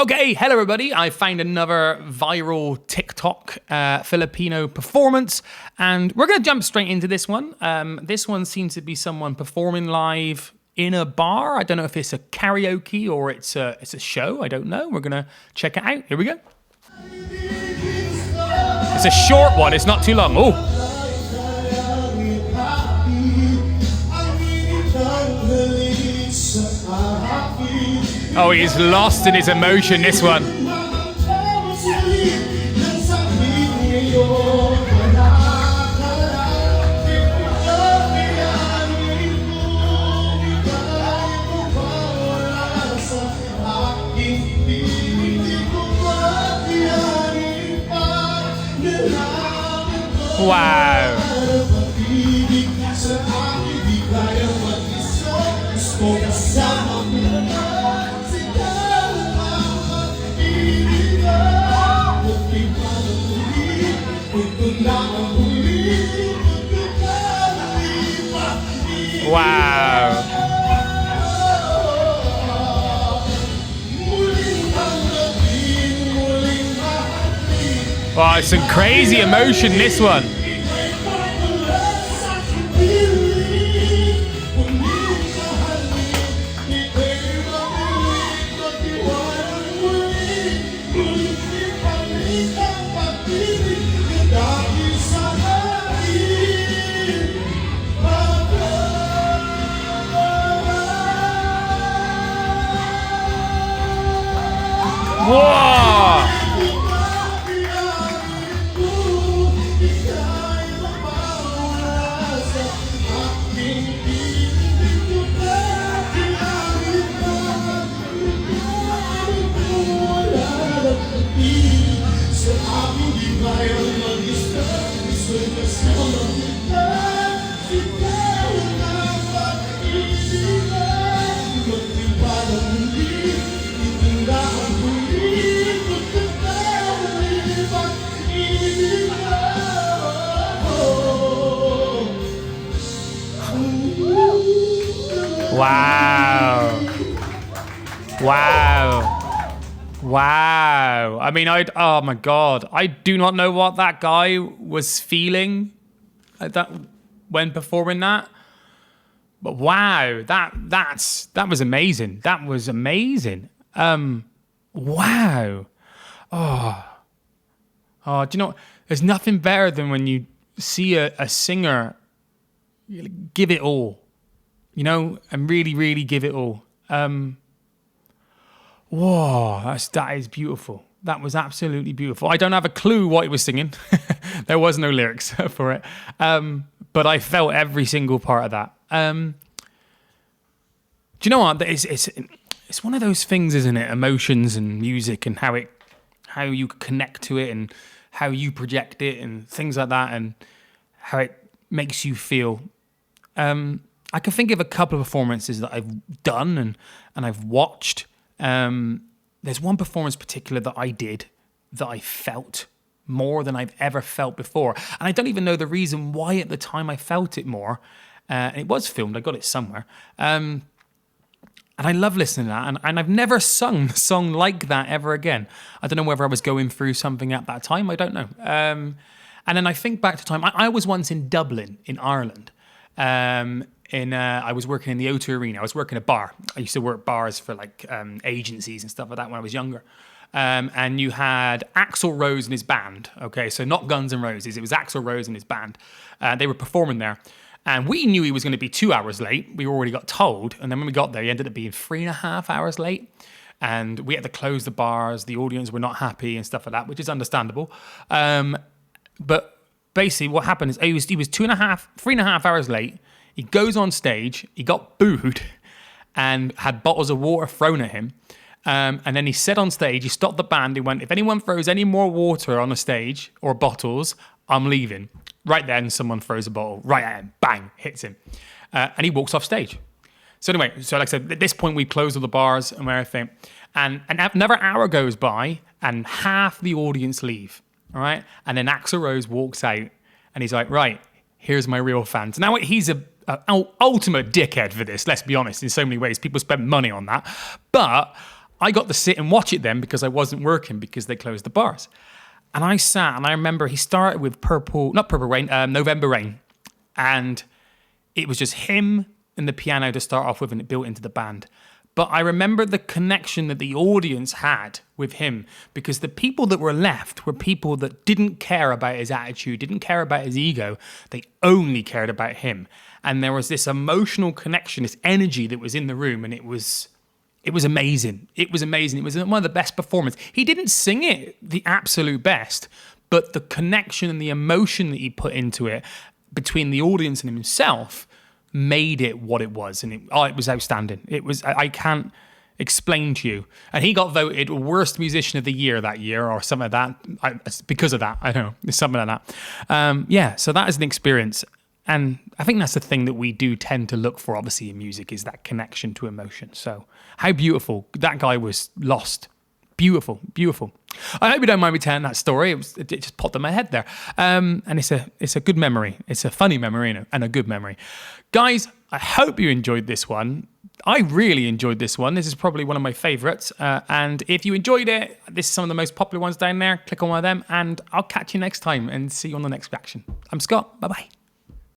Okay, hello everybody. I found another viral TikTok Filipino performance, and we're going to jump straight into this one. This one seems to be someone performing live in a bar. I don't know if it's a karaoke or it's a show. I don't know. We're going to check it out. Here we go. It's a short one. It's not too long. Oh. Oh, he's lost in his emotion, this one. Wow. Wow. Wow, it's some crazy emotion, this one. Whoa! Wow. Wow. Wow. I mean, oh my God. I do not know what that guy was feeling when performing that. But wow, that was amazing. That was amazing. Wow. Oh, do you know, there's nothing better than when you see a singer give it all. You know, and really, really give it all. Whoa, that is beautiful. That was absolutely beautiful. I don't have a clue what he was singing. There was no lyrics for it. But I felt every single part of that. Do you know what? It's one of those things, isn't it? Emotions and music and how you connect to it and how you project it and things like that and how it makes you feel. I can think of a couple of performances that I've done and I've watched. There's one performance particular that I did that I felt more than I've ever felt before. And I don't even know the reason why at the time I felt it more. It was filmed. I got it somewhere. And I love listening to that. And I've never sung a song like that ever again. I don't know whether I was going through something at that time. I don't know. And then I think back to time. I was once in Dublin, in Ireland. I was working in the O2 Arena. I was working a bar. I used to work bars for like agencies and stuff like that when I was younger. And you had Axl Rose and his band. Okay, so not Guns N' Roses. It was Axl Rose and his band. They were performing there. And we knew he was going to be 2 hours late. We already got told. And then when we got there, he ended up being 3.5 hours late. And we had to close the bars. The audience were not happy and stuff like that, which is understandable. But basically what happened is he was 3.5 hours late. He goes on stage, he got booed and had bottles of water thrown at him. And then he said on stage, he stopped the band, he went, if anyone throws any more water on the stage or bottles, I'm leaving. Right then, someone throws a bottle right at him, bang, hits him. And he walks off stage. So anyway, like I said, at this point, we closed all the bars and everything. And another hour goes by and half the audience leave, all right? And then Axl Rose walks out and he's like, right, here's my real fans. Now, he's an ultimate dickhead for this, let's be honest, in so many ways. People spend money on that. But I got to sit and watch it then because I wasn't working because they closed the bars. And I sat, and I remember he started with November Rain. And it was just him and the piano to start off with, and it built into the band. But I remember the connection that the audience had with him, because the people that were left were people that didn't care about his attitude, didn't care about his ego. They only cared about him. And there was this emotional connection, this energy that was in the room, and it was amazing. It was amazing. It was one of the best performances. He didn't sing it the absolute best, but the connection and the emotion that he put into it between the audience and himself made it what it was. And it was outstanding. I can't explain to you. And he got voted worst musician of the year that year or something like that. Because of that, I don't know. It's something like that. So that is an experience. And I think that's the thing that we do tend to look for, obviously, in music, is that connection to emotion. So how beautiful. That guy was lost. Beautiful, beautiful. I hope you don't mind me telling that story. It just popped in my head there. And it's a good memory. It's a funny memory and a good memory. Guys, I hope you enjoyed this one. I really enjoyed this one. This is probably one of my favorites. And if you enjoyed it, this is some of the most popular ones down there. Click on one of them, and I'll catch you next time and see you on the next reaction. I'm Scott. Bye-bye.